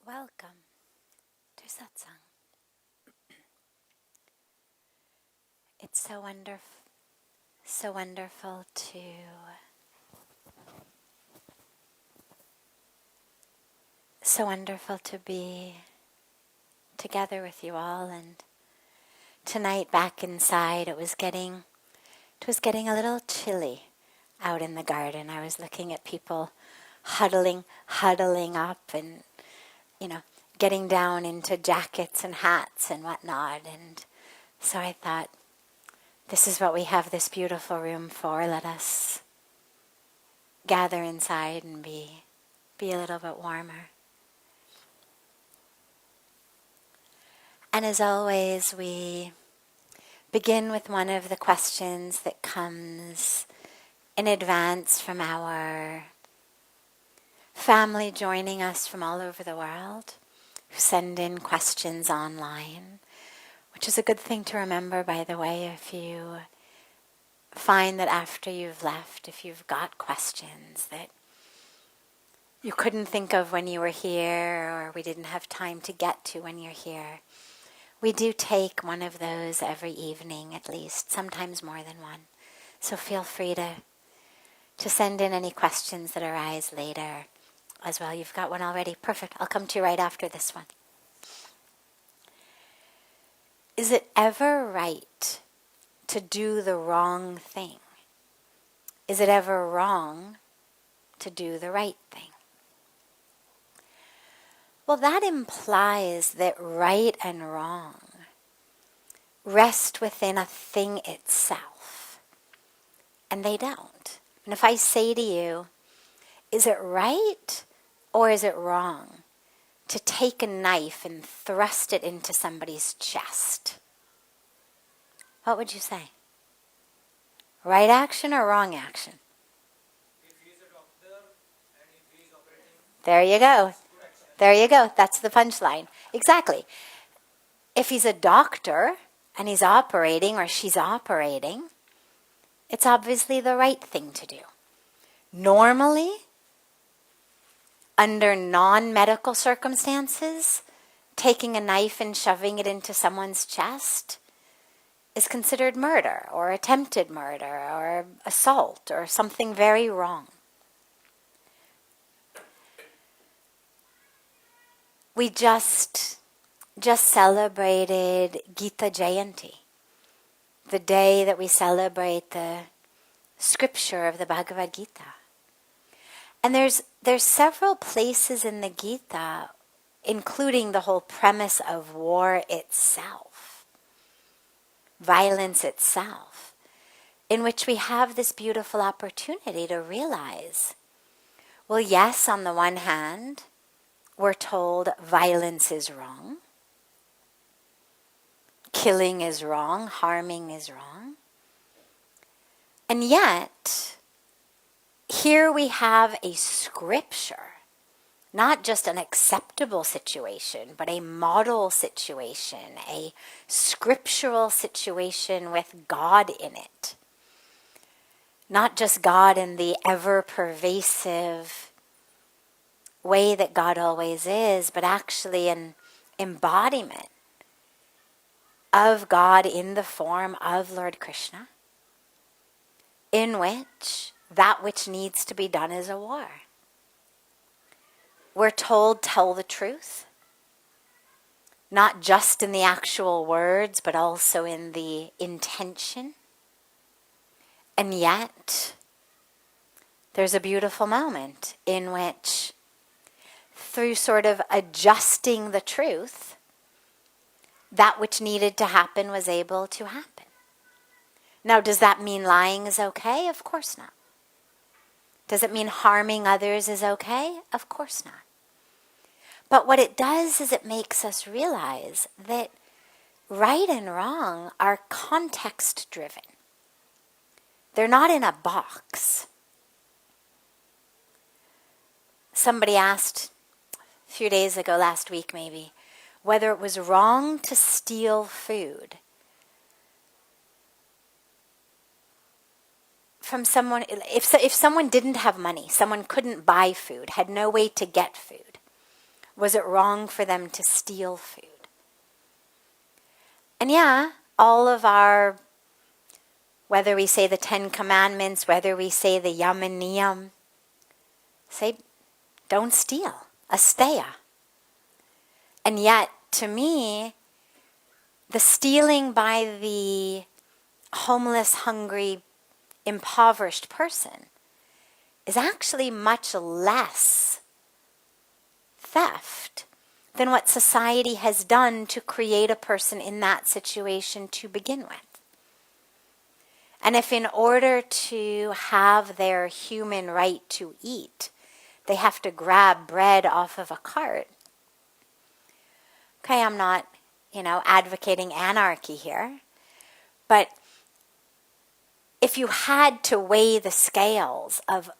Welcome to Satsang. It's so wonderful to be together with you all. And tonight, back inside, it was getting a little chilly out in the garden. I was looking at people huddling up, and getting down into jackets and hats and whatnot. And so I thought, this is what we have this beautiful room for. Let us gather inside and be a little bit warmer. And as always, we begin with one of the questions that comes in advance from our family joining us from all over the world, who send in questions online, which is a good thing to remember, by the way, if you find that after you've left, if you've got questions that you couldn't think of when you were here, or we didn't have time to get to when you're here. We do take one of those every evening at least, sometimes more than one. So feel free to send in any questions that arise later as well. You've got one already. Perfect. I'll come to you right after this one. Is it ever right to do the wrong thing? Is it ever wrong to do the right thing? Well, that implies that right and wrong rest within a thing itself, and they don't. And if I say to you, is it right or is it wrong to take a knife and thrust it into somebody's chest? What would you say? Right action or wrong action? If he is a doctor and if he is operating, There you go. There you go. That's the punchline. Exactly. If he's a doctor and he's operating or she's operating, it's obviously the right thing to do. Normally, under non-medical circumstances, taking a knife and shoving it into someone's chest is considered murder or attempted murder or assault or something very wrong. We just celebrated Gita Jayanti, the day that we celebrate the scripture of the Bhagavad Gita. And there's several places in the Gita, including the whole premise of war itself, violence itself, in which we have this beautiful opportunity to realize, well, yes, on the one hand, we're told violence is wrong, killing is wrong, harming is wrong. And yet, here we have a scripture, not just an acceptable situation, but a model situation, a scriptural situation with God in it. Not just God in the ever-pervasive way that God always is, but actually an embodiment of God in the form of Lord Krishna, in which that which needs to be done is a war. We're told, tell the truth, not just in the actual words, but also in the intention. And yet, there's a beautiful moment in which, through sort of adjusting the truth, that which needed to happen was able to happen. Now, does that mean lying is okay? Of course not. Does it mean harming others is okay? Of course not. But what it does is it makes us realize that right and wrong are context-driven. They're not in a box. Somebody asked a few days ago, last week maybe, whether it was wrong to steal food from someone. If someone didn't have money, someone couldn't buy food, had no way to get food, Was it wrong for them to steal food? And yeah, all of our, whether we say the 10 Commandments, whether we say the Yam and Niyam, say, don't steal, asteya. And yet, to me, the stealing by the homeless, hungry, impoverished person is actually much less theft than what society has done to create a person in that situation to begin with. And if in order to have their human right to eat, they have to grab bread off of a cart, okay, I'm not, advocating anarchy here, but if you had to weigh the scales of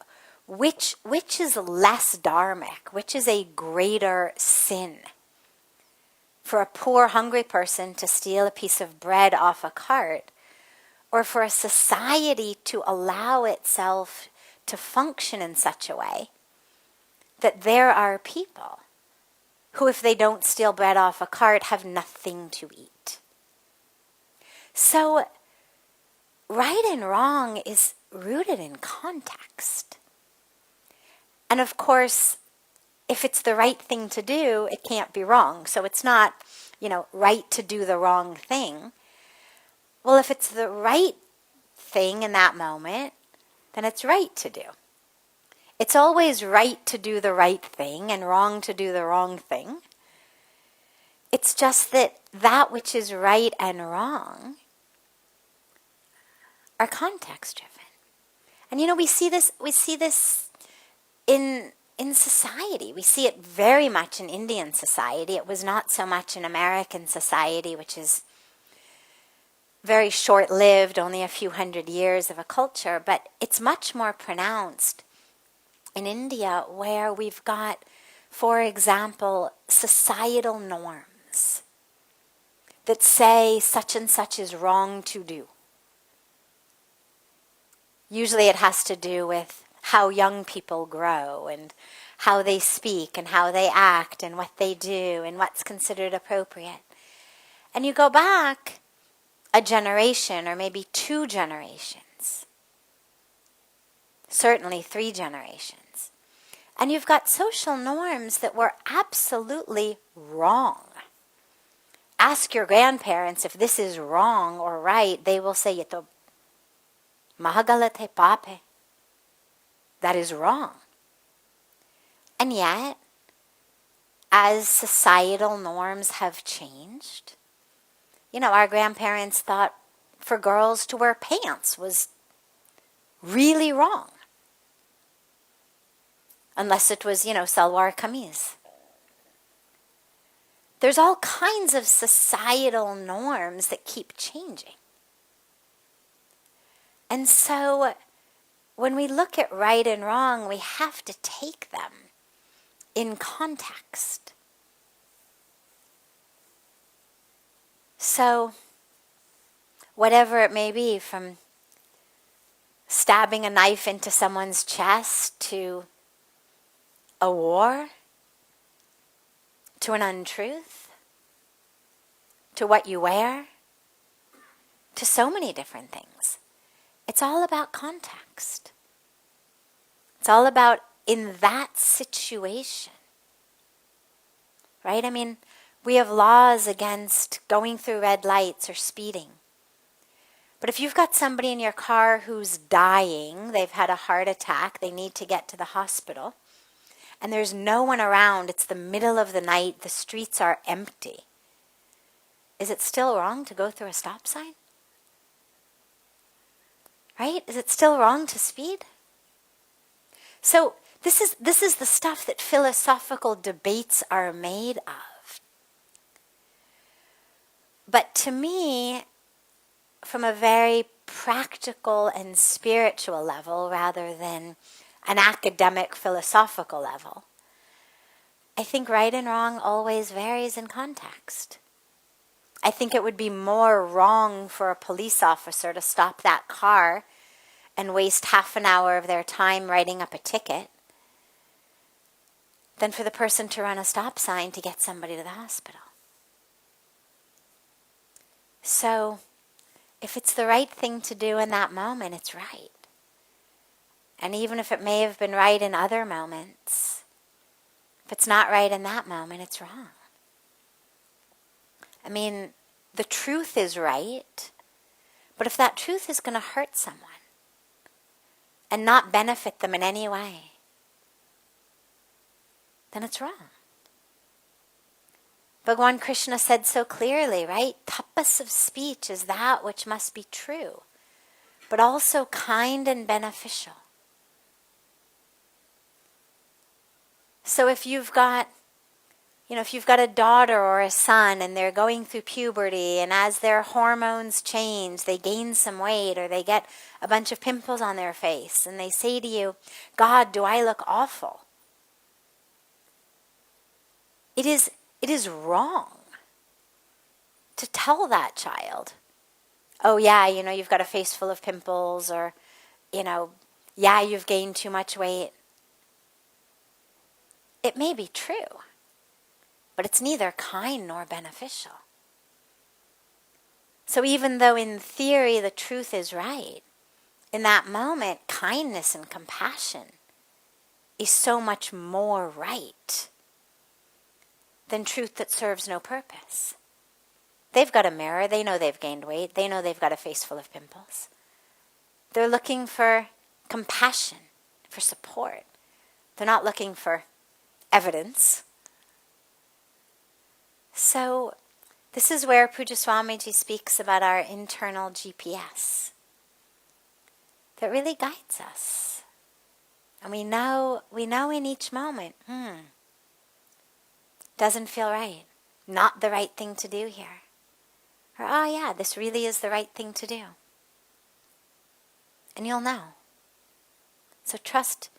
which is less dharmic, which is a greater sin, for a poor, hungry person to steal a piece of bread off a cart, or for a society to allow itself to function in such a way that there are people who, if they don't steal bread off a cart, have nothing to eat. So, right and wrong is rooted in context. And of course, if it's the right thing to do, it can't be wrong. So it's not, right to do the wrong thing. Well, if it's the right thing in that moment, then it's right to do. It's always right to do the right thing and wrong to do the wrong thing. It's just that which is right and wrong are context driven. And we see this in society. We see it very much in Indian society. It was not so much in American society, which is very short-lived, only a few hundred years of a culture, but it's much more pronounced in India, where we've got, for example, societal norms that say such and such is wrong to do. Usually it has to do with how young people grow and how they speak and how they act and what they do and what's considered appropriate. And you go back a generation or maybe 2 generations, certainly 3 generations, and you've got social norms that were absolutely wrong. Ask your grandparents if this is wrong or right. They will say, "Ye to mahagalate pape." That is wrong. And yet, as societal norms have changed, our grandparents thought for girls to wear pants was really wrong. Unless it was, salwar kameez. There's all kinds of societal norms that keep changing. And so, when we look at right and wrong, we have to take them in context. So, whatever it may be, from stabbing a knife into someone's chest to a war, to an untruth, to what you wear, to so many different things. It's all about context. It's all about in that situation. Right? We have laws against going through red lights or speeding. But if you've got somebody in your car who's dying, they've had a heart attack, they need to get to the hospital, and there's no one around, it's the middle of the night, the streets are empty, is it still wrong to go through a stop sign? Right? Is it still wrong to speed? So this is the stuff that philosophical debates are made of. But to me, from a very practical and spiritual level rather than an academic philosophical level, I think right and wrong always varies in context. I think it would be more wrong for a police officer to stop that car and waste half an hour of their time writing up a ticket than for the person to run a stop sign to get somebody to the hospital. So, if it's the right thing to do in that moment, it's right. And even if it may have been right in other moments, if it's not right in that moment, it's wrong. I mean, the truth is right, but if that truth is going to hurt someone and not benefit them in any way, then it's wrong. Bhagavan Krishna said so clearly, right? Tapas of speech is that which must be true, but also kind and beneficial. So if you've got a daughter or a son and they're going through puberty, and as their hormones change, they gain some weight or they get a bunch of pimples on their face, and they say to you, God, do I look awful? It is wrong to tell that child, oh yeah, you've got a face full of pimples, or, yeah, you've gained too much weight. It may be true, but it's neither kind nor beneficial. So even though in theory the truth is right, in that moment, kindness and compassion is so much more right than truth that serves no purpose. They've got a mirror, they know they've gained weight, they know they've got a face full of pimples. They're looking for compassion, for support. They're not looking for evidence. So this is where Pujya Swamiji speaks about our internal GPS that really guides us. And we know in each moment, doesn't feel right, not the right thing to do here. Or, oh yeah, this really is the right thing to do. And you'll know. So trust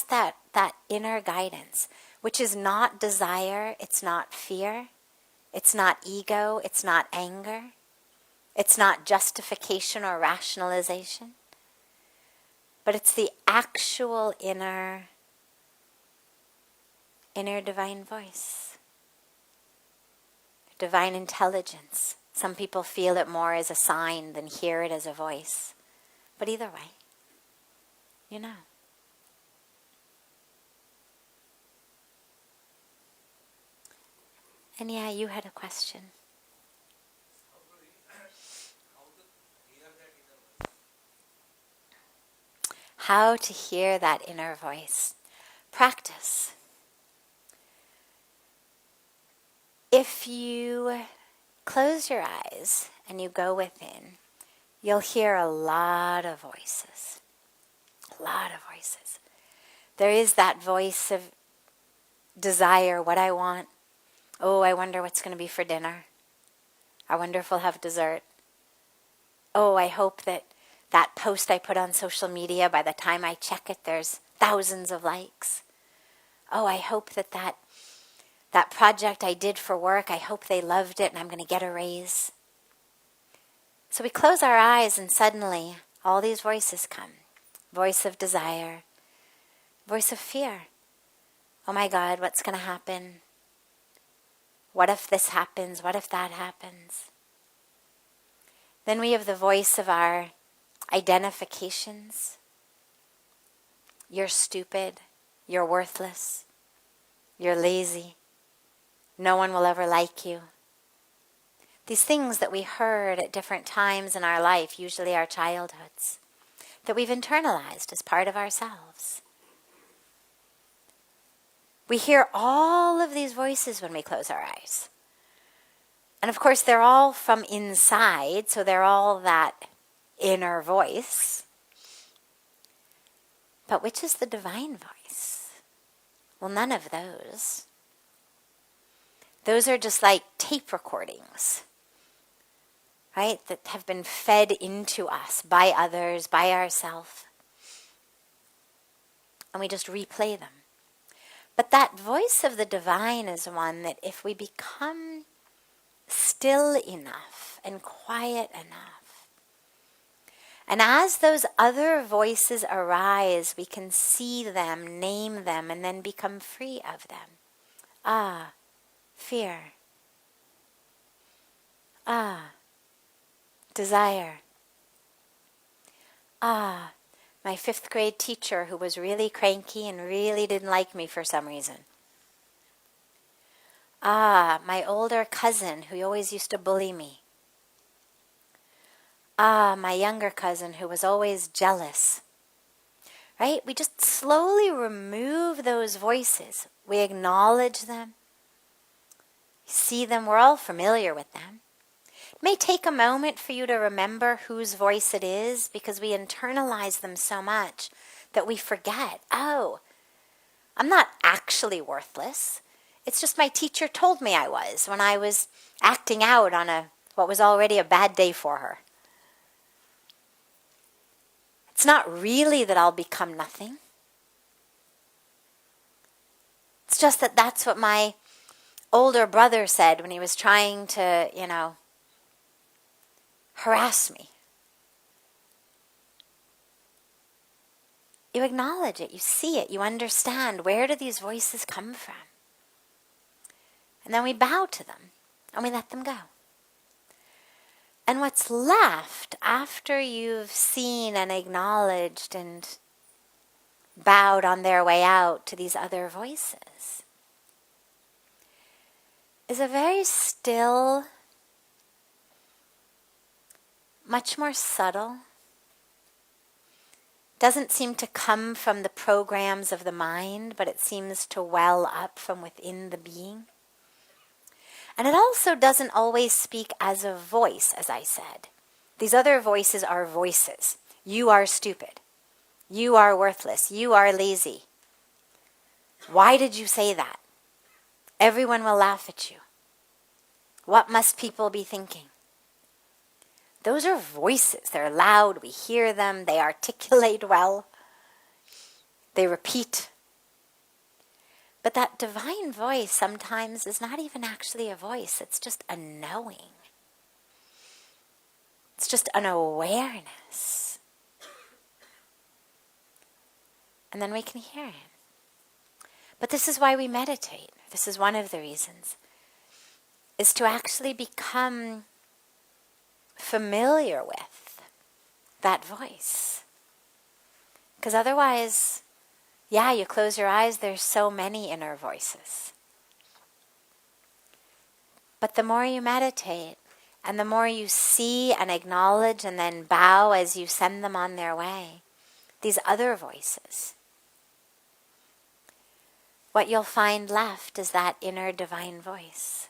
that inner guidance, which is not desire, it's not fear, it's not ego, it's not anger, it's not justification or rationalization, but it's the actual inner divine voice, divine intelligence. Some people feel it more as a sign than hear it as a voice. But either way, you know. And yeah, you had a question. How to hear that inner voice? Practice. If you close your eyes and you go within, you'll hear a lot of voices. A lot of voices. There is that voice of desire, what I want. Oh, I wonder what's going to be for dinner. I wonder if we'll have dessert. Oh, I hope that post I put on social media, by the time I check it, there's thousands of likes. Oh, I hope that project I did for work, I hope they loved it and I'm going to get a raise. So we close our eyes and suddenly all these voices come. Voice of desire. Voice of fear. Oh my God, what's going to happen? What if this happens? What if that happens? Then we have the voice of our identifications. You're stupid. You're worthless. You're lazy. No one will ever like you. These things that we heard at different times in our life, usually our childhoods, that we've internalized as part of ourselves. We hear all of these voices when we close our eyes. And of course, they're all from inside, so they're all that inner voice. But which is the divine voice? Well, none of those. Those are just like tape recordings, right, that have been fed into us by others, by ourselves. And we just replay them. But that voice of the divine is one that if we become still enough and quiet enough And as those other voices arise, we can see them, name them, and then become free of them. Ah, fear. Ah, desire. Ah, my 5th grade teacher who was really cranky and really didn't like me for some reason. Ah, my older cousin who always used to bully me. Ah, my younger cousin who was always jealous. Right? We just slowly remove those voices. We acknowledge them. See them. We're all familiar with them. It may take a moment for you to remember whose voice it is because we internalize them so much that we forget. Oh, I'm not actually worthless. It's just my teacher told me I was when I was acting out on what was already a bad day for her. It's not really that I'll become nothing. It's just that that's what my older brother said when he was trying to, harass me. You acknowledge it, you see it, you understand where do these voices come from. And then we bow to them and we let them go. And what's left after you've seen and acknowledged and bowed on their way out to these other voices is a very still, much more subtle, doesn't seem to come from the programs of the mind, but it seems to well up from within the being. And it also doesn't always speak as a voice, as I said. These other voices are voices. You are stupid. You are worthless. You are lazy. Why did you say that? Everyone will laugh at you. What must people be thinking? Those are voices. They're loud. We hear them. They articulate well. They repeat. But that divine voice sometimes is not even actually a voice. It's just a knowing. It's just an awareness. And then we can hear it. But this is why we meditate. This is one of the reasons. Is to actually become familiar with that voice. Because otherwise, you close your eyes, there's so many inner voices. But the more you meditate, and the more you see and acknowledge and then bow as you send them on their way, these other voices, what you'll find left is that inner divine voice.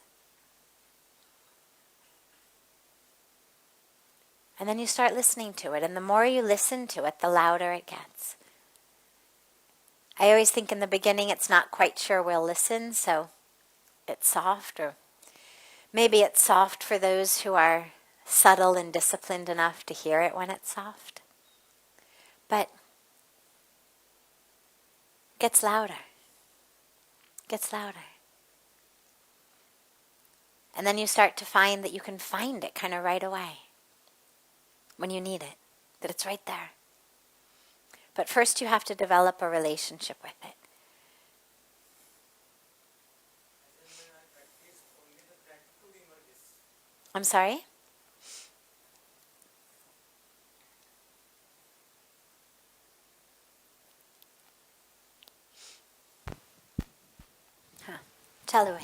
And then you start listening to it, and the more you listen to it, the louder it gets. I always think in the beginning it's not quite sure we'll listen, so it's soft, or maybe it's soft for those who are subtle and disciplined enough to hear it when it's soft. But it gets louder. It gets louder. And then you start to find that you can find it kind of right away when you need it, that it's right there. But first you have to develop a relationship with it. I'm sorry? Chalu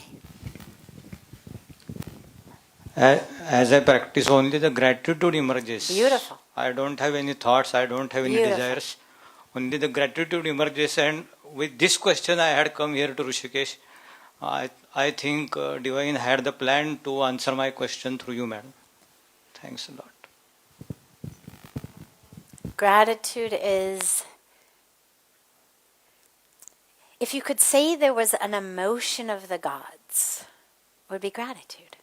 hai. As I practice, only the gratitude emerges. Beautiful. I don't have any thoughts, I don't have any Beautiful. desires. Only the gratitude emerges, and with this question I had come here to Rishikesh. I think Divine had the plan to answer my question through you, madam. Thanks a lot. Gratitude is, if you could say there was an emotion of the gods, it would be gratitude.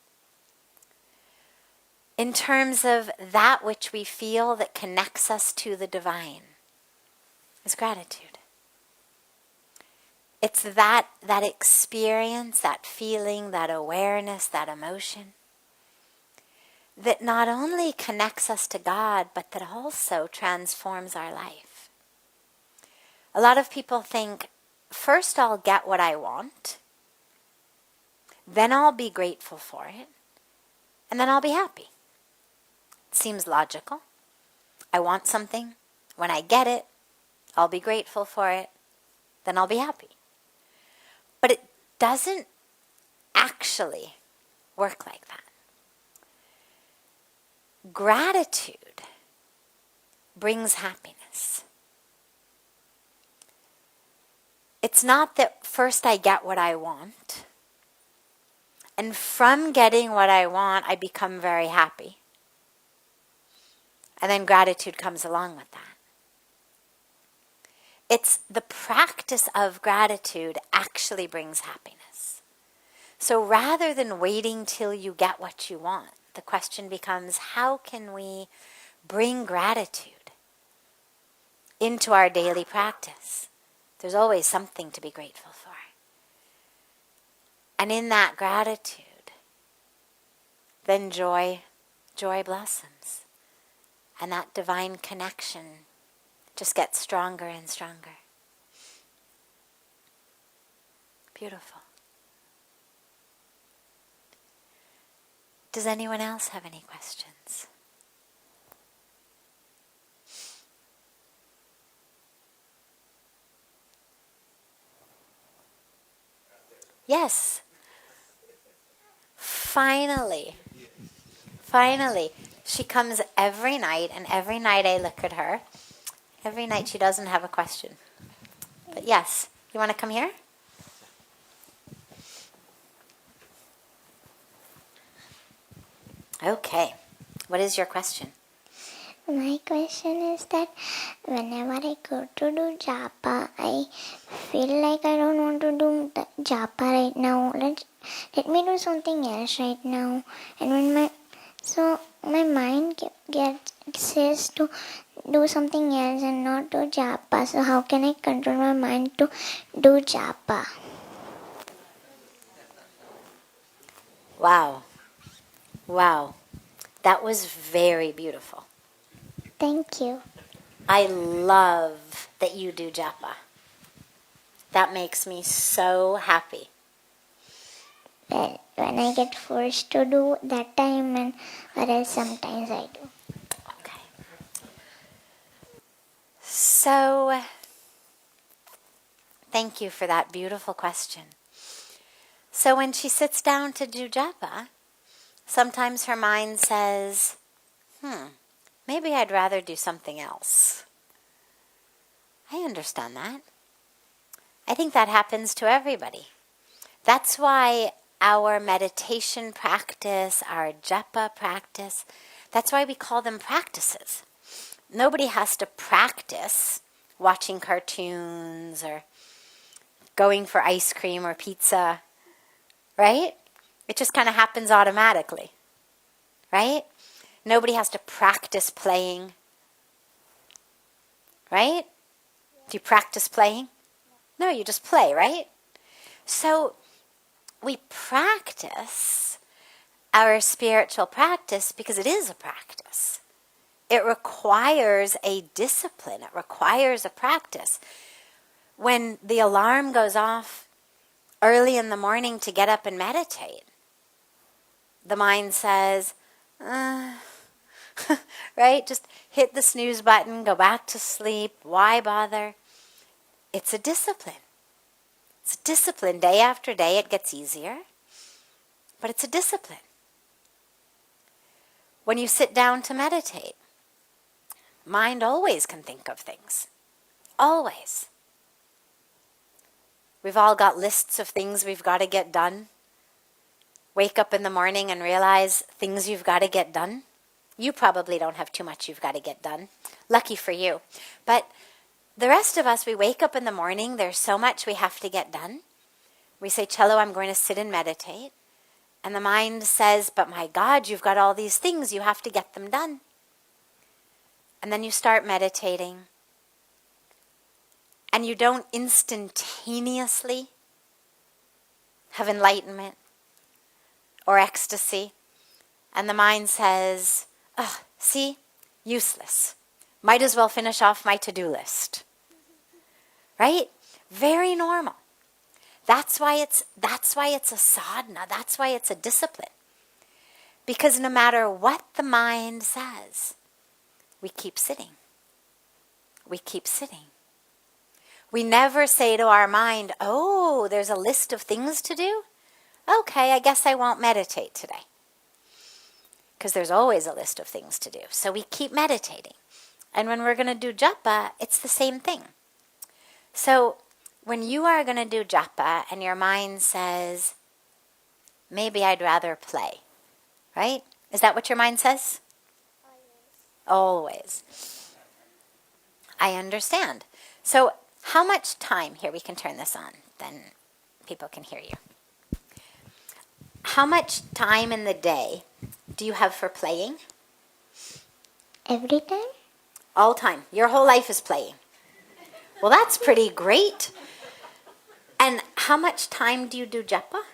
In terms of that which we feel that connects us to the divine, is gratitude. It's that experience, that feeling, that awareness, that emotion that not only connects us to God, but that also transforms our life. A lot of people think, first I'll get what I want, then I'll be grateful for it, and then I'll be happy. It seems logical. I want something. When I get it, I'll be grateful for it, then I'll be happy. But it doesn't actually work like that. Gratitude brings happiness. It's not that first I get what I want, and from getting what I want, I become very happy. And then gratitude comes along with that. It's the practice of gratitude actually brings happiness. So rather than waiting till you get what you want, the question becomes, how can we bring gratitude into our daily practice? There's always something to be grateful for. And in that gratitude, then joy blossoms. And that divine connection just gets stronger and stronger. Beautiful. Does anyone else have any questions? Yes. Finally. She comes every night, and every night I look at her. Every night she doesn't have a question. But yes, you want to come here? Okay. What is your question? My question is that whenever I go to do japa, I feel like I don't want to do the japa right now. Let me do something else right now. And when my mind says to do something else and not do japa. So how can I control my mind to do japa? Wow. That was very beautiful. Thank you. I love that you do japa. That makes me so happy. Well, when I get forced to do that time, and or else sometimes I do. Okay. So, thank you for that beautiful question. So when she sits down to do japa, sometimes her mind says, maybe I'd rather do something else. I understand that. I think that happens to everybody. That's why our meditation practice, our japa practice, that's why we call them practices. Nobody has to practice watching cartoons or going for ice cream or pizza, right? It just kind of happens automatically, right? Nobody has to practice playing, right? Do you practice playing? No, you just play, right? So we practice our spiritual practice because it is a practice. It requires a discipline. It requires a practice. When the alarm goes off early in the morning to get up and meditate, the mind says, right? Just hit the snooze button, go back to sleep. Why bother? It's a discipline. It's a discipline. Day after day it gets easier, but it's a discipline. When you sit down to meditate, mind always can think of things. Always. We've all got lists of things we've got to get done. Wake up in the morning and realize things you've got to get done. You probably don't have too much you've got to get done. Lucky for you. But the rest of us, we wake up in the morning, there's so much we have to get done. We say, Cello, I'm going to sit and meditate. And the mind says, but my God, you've got all these things, you have to get them done. And then you start meditating. And you don't instantaneously have enlightenment or ecstasy. And the mind says, "Ugh, see, useless. Might as well finish off my to-do list." Right? Very normal. That's why it's a sadhana. That's why it's a discipline. Because no matter what the mind says, we keep sitting. We keep sitting. We never say to our mind, "Oh, there's a list of things to do? Okay, I guess I won't meditate today." Because there's always a list of things to do. So we keep meditating. And when we're going to do japa, it's the same thing. So when you are going to do japa and your mind says, "Maybe I'd rather play," right? Is that what your mind says? Always. I understand. So how much time, here we can turn this on, then people can hear you. How much time in the day do you have for playing? Every time? All time. Your whole life is playing. Well, that's pretty great. And how much time do you do japa?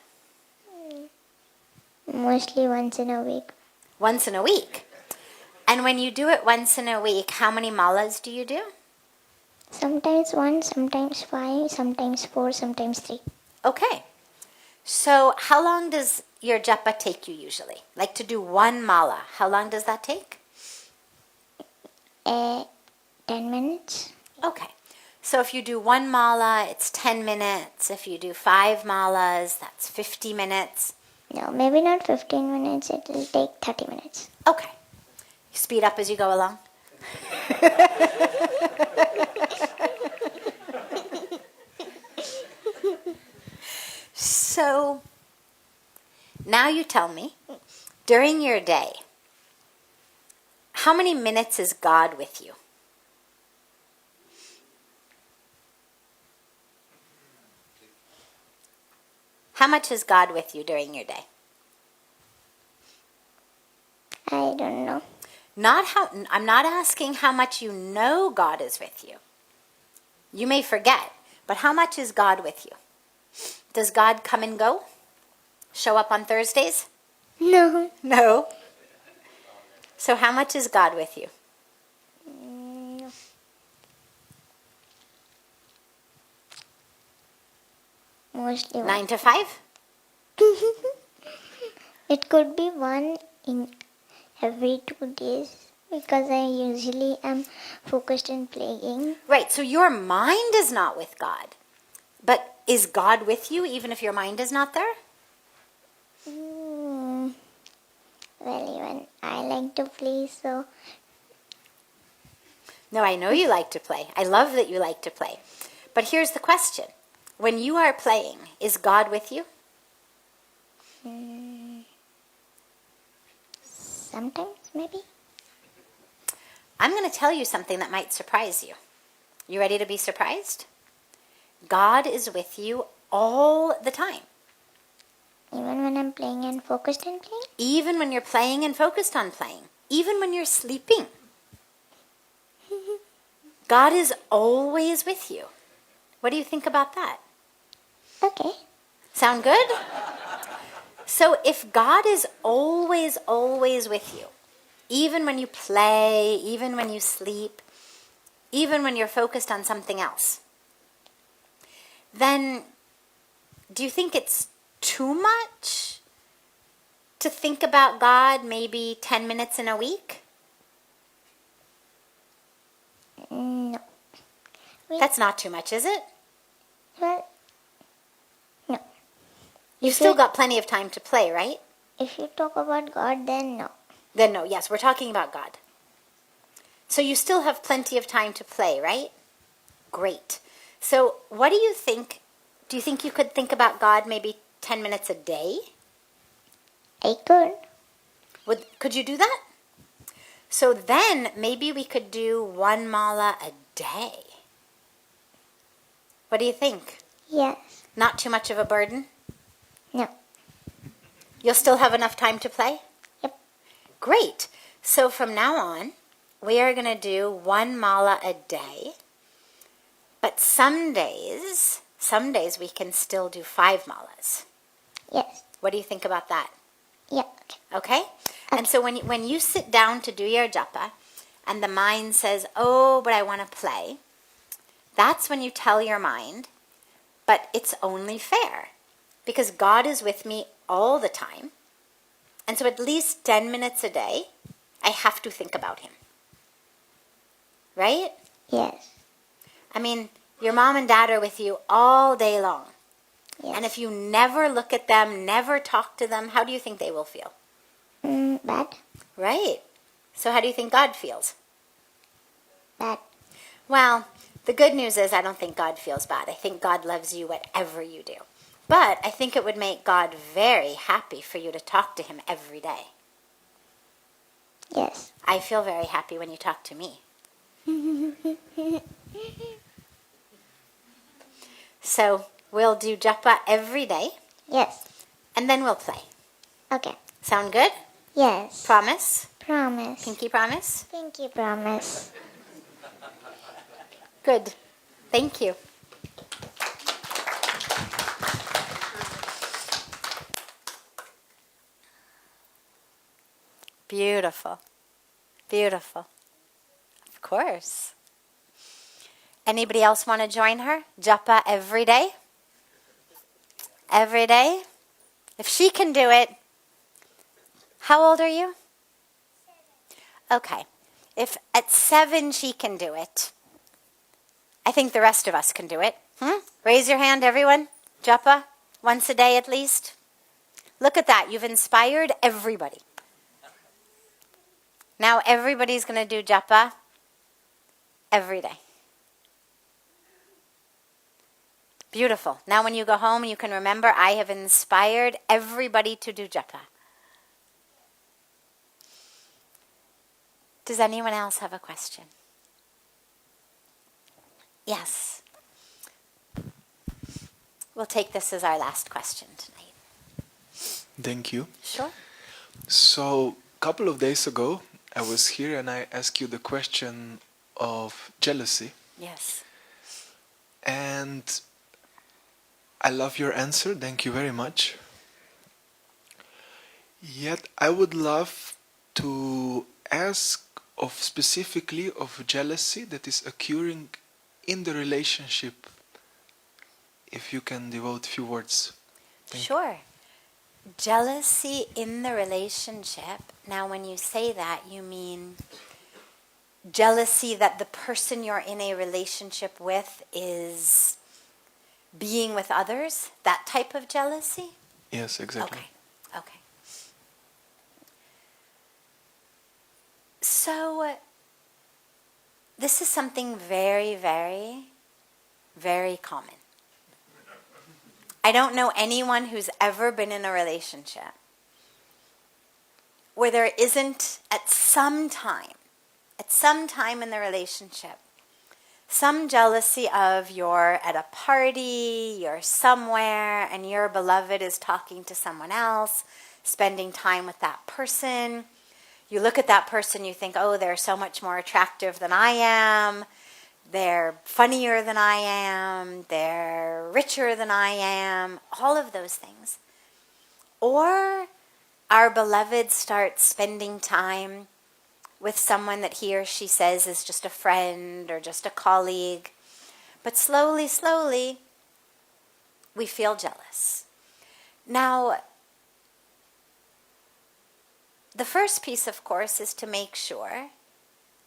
Mostly once in a week. Once in a week. And when you do it once in a week, how many malas do you do? Sometimes 1, sometimes 5, sometimes 4, sometimes 3. Okay. So how long does your japa take you usually? Like to do one mala, how long does that take? 10 minutes. Okay. So if you do one mala, it's 10 minutes. If you do 5 malas, that's 50 minutes. No, maybe not 15 minutes. It will take 30 minutes. Okay. You speed up as you go along. So now you tell me, during your day, how many minutes is God with you? How much is God with you during your day? I don't know. I'm not asking how much you know God is with you. You may forget, but how much is God with you? Does God come and go? Show up on Thursdays? No. No. So how much is God with you? No. Mostly 9 to 5? It could be 1 in every 2 days because I usually am focused in playing. Right, so your mind is not with God. But is God with you even if your mind is not there? Well, even I like to play, so No, I know you like to play. I love that you like to play. But here's the question. When you are playing, is God with you? sometimes maybe. I'm going to tell you something that might surprise you. You ready to be surprised? God is with you all the time. Even when I'm playing and focused on playing? Even when you're playing and focused on playing. Even when you're sleeping. God is always with you. What do you think about that? Okay. Sound good? So if God is always, always with you, even when you play, even when you sleep, even when you're focused on something else, then do you think it's too much to think about God maybe 10 minutes in a week? No. That's not too much, is it? Well, no. You've still got plenty of time to play, right? If you talk about God, then no. Then no, yes, we're talking about God. So you still have plenty of time to play, right? Great. So what do you think? Do you think you could think about God maybe 10 minutes a day? I could. Could you do that? So then maybe we could do 1 mala a day. What do you think? Yes. Not too much of a burden? No. You'll still have enough time to play? Yep. Great. So from now on, we are going to do 1 mala a day. But some days we can still do 5 malas. Yes. What do you think about that? Yeah. Okay? And so when you sit down to do your japa and the mind says, oh, but I want to play, that's when you tell your mind, but it's only fair because God is with me all the time. And so at least 10 minutes a day, I have to think about him. Right? Yes. I mean, your mom and dad are with you all day long. Yes. And if you never look at them, never talk to them, how do you think they will feel? Bad. Right. So how do you think God feels? Bad. Well, the good news is I don't think God feels bad. I think God loves you whatever you do. But I think it would make God very happy for you to talk to him every day. Yes. I feel very happy when you talk to me. So we'll do japa every day, Yes. and then we'll play. Okay. Sound good? Yes. Promise? Promise. Pinky promise? Pinky promise. Good. Thank you. Beautiful. Beautiful. Of course. Anybody else want to join her? Japa every day? Every day? If she can do it, how old are you? 7. Okay. If at 7 she can do it, I think the rest of us can do it. Raise your hand, everyone. Japa, once a day at least. Look at that. You've inspired everybody. Now everybody's going to do japa every day. Beautiful. Now when you go home, you can remember I have inspired everybody to do japa. Does anyone else have a question? Yes. We'll take this as our last question tonight. Thank you. Sure. So, a couple of days ago, I was here and I asked you the question of jealousy. Yes. And I love your answer. Thank you very much. Yet, I would love to ask specifically of jealousy that is occurring in the relationship. If you can devote a few words. Sure. Jealousy in the relationship. Now, when you say that, you mean jealousy that the person you're in a relationship with is being with others? That type of jealousy? Yes, exactly. Okay. So, this is something very, very, very common. I don't know anyone who's ever been in a relationship where there isn't at some time in the relationship, some jealousy of you're at a party, you're somewhere, and your beloved is talking to someone else, spending time with that person. You look at that person, you think, oh, they're so much more attractive than I am. They're funnier than I am. They're richer than I am. All of those things. Or our beloved starts spending time with someone that he or she says is just a friend or just a colleague. But slowly, we feel jealous. Now, the first piece, of course, is to make sure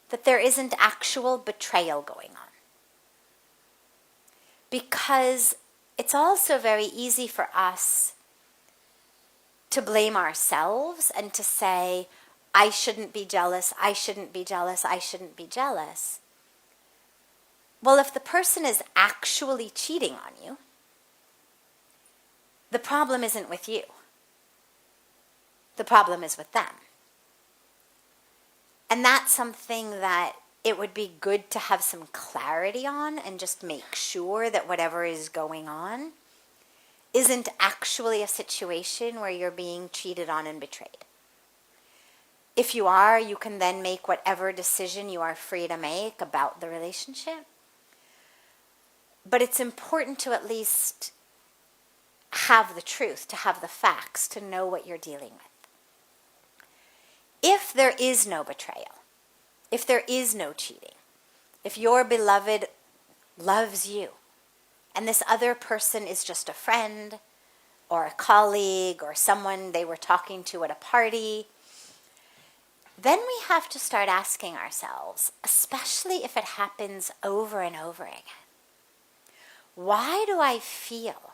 that there isn't actual betrayal going on. Because it's also very easy for us to blame ourselves and to say, I shouldn't be jealous, I shouldn't be jealous, I shouldn't be jealous. Well, if the person is actually cheating on you, the problem isn't with you. The problem is with them. And that's something that it would be good to have some clarity on and just make sure that whatever is going on isn't actually a situation where you're being cheated on and betrayed. If you are, you can then make whatever decision you are free to make about the relationship. But it's important to at least have the truth, to have the facts, to know what you're dealing with. if there is no betrayal, if there is no cheating, if your beloved loves you, and this other person is just a friend or a colleague or someone they were talking to at a party, then we have to start asking ourselves, especially if it happens over and over again, why do I feel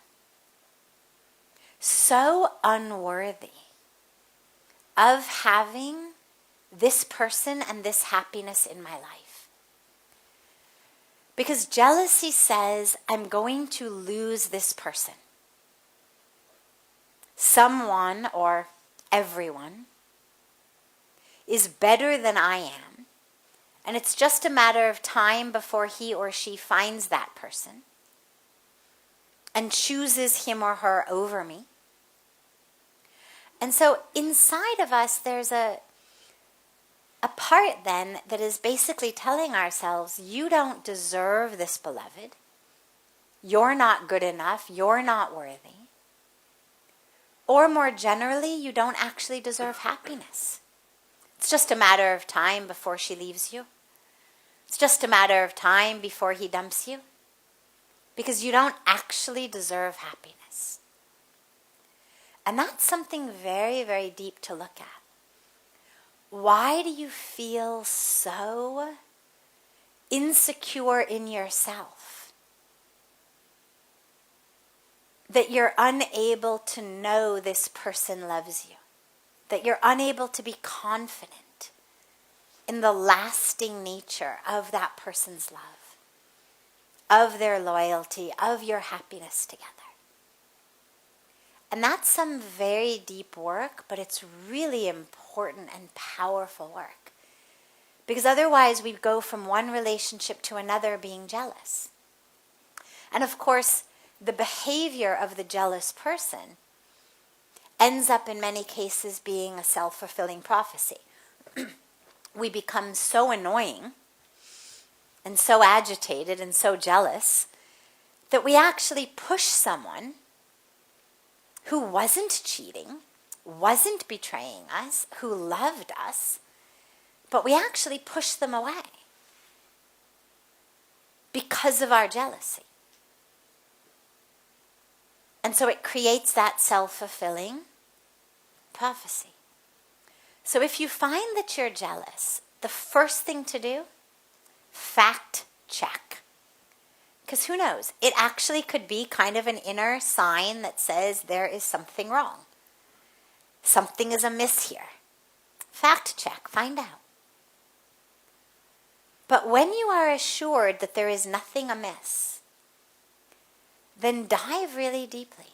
so unworthy of having this person and this happiness in my life? Because jealousy says, I'm going to lose this person. Someone or everyone is better than I am, and it's just a matter of time before he or she finds that person and chooses him or her over me. And so inside of us there's a part then that is basically telling ourselves, you don't deserve this beloved, you're not good enough, you're not worthy, or more generally, you don't actually deserve happiness. It's just a matter of time before she leaves you. It's just a matter of time before he dumps you. Because you don't actually deserve happiness. And that's something very, very deep to look at. Why do you feel so insecure in yourself that you're unable to know this person loves you? That you're unable to be confident in the lasting nature of that person's love, of their loyalty, of your happiness together. And that's some very deep work, but it's really important and powerful work. Because otherwise we go from one relationship to another being jealous. And of course, the behavior of the jealous person ends up in many cases being a self-fulfilling prophecy. We become so annoying and so agitated and so jealous that we actually push someone who wasn't cheating, wasn't betraying us, who loved us, but we actually push them away because of our jealousy. And so it creates that self-fulfilling prophecy. So if you find that you're jealous, the first thing to do, fact check. Because who knows, it actually could be kind of an inner sign that says there is something wrong. Something is amiss here. Fact check, find out. But when you are assured that there is nothing amiss, then dive really deeply.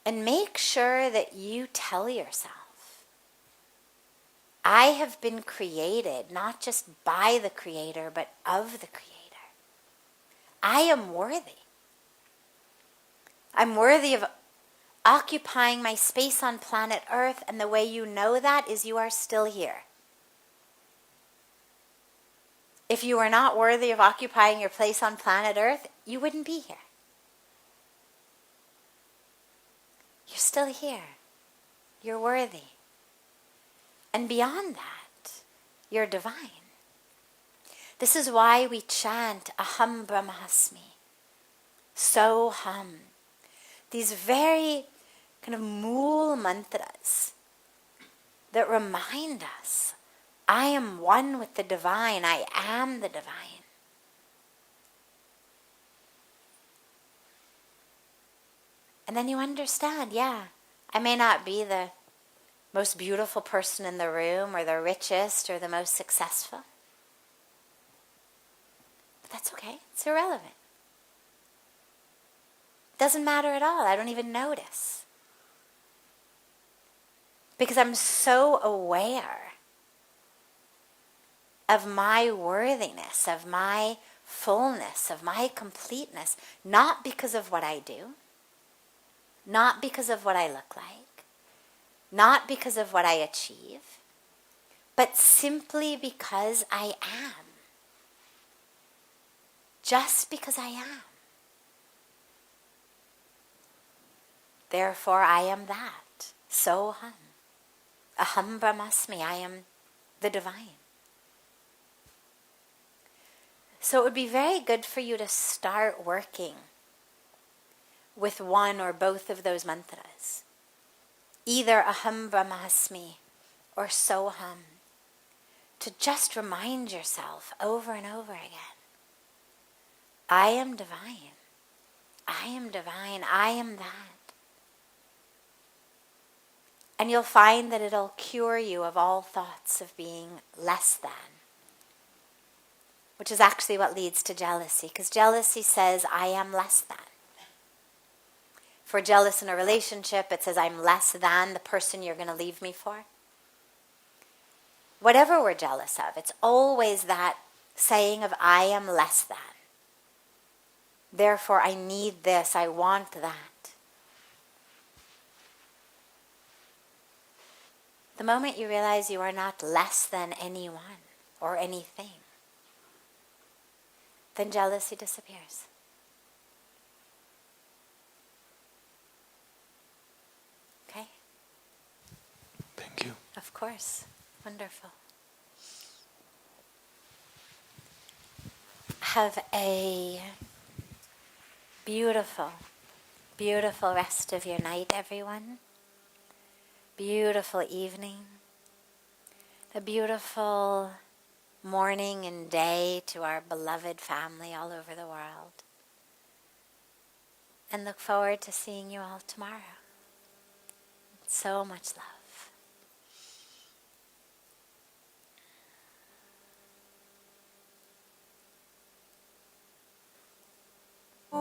And make sure that you tell yourself, I have been created not just by the Creator, but of the Creator. I am worthy. I'm worthy of occupying my space on planet Earth, and the way you know that is you are still here. If you were not worthy of occupying your place on planet Earth, you wouldn't be here. You're still here. You're worthy. And beyond that, you're divine. This is why we chant Aham Brahmasmi. So hum. These very kind of mool mantras that remind us, I am one with the divine. I am the divine. And then you understand, yeah, I may not be the most beautiful person in the room or the richest or the most successful. But that's okay. It's irrelevant. It doesn't matter at all. I don't even notice. Because I'm so aware of my worthiness, of my fullness, of my completeness, not because of what I do, not because of what I look like, not because of what I achieve, but simply because I am. Just because I am. Therefore I am that. So hum. Aham Brahmasmi, I am the divine. So it would be very good for you to start working with one or both of those mantras. Either Aham Brahmasmi or Soham. To just remind yourself over and over again, I am divine. I am divine. I am that. And you'll find that it'll cure you of all thoughts of being less than, which is actually what leads to jealousy, because jealousy says, I am less than. If we're jealous in a relationship, it says, I'm less than the person you're going to leave me for. Whatever we're jealous of, it's always that saying of, I am less than. Therefore, I need this, I want that. The moment you realize you are not less than anyone or anything, then jealousy disappears. Okay? Thank you. Of course. Wonderful. Have a beautiful, beautiful rest of your night, everyone. Beautiful evening. A beautiful morning and day to our beloved family all over the world. And look forward to seeing you all tomorrow. So much love.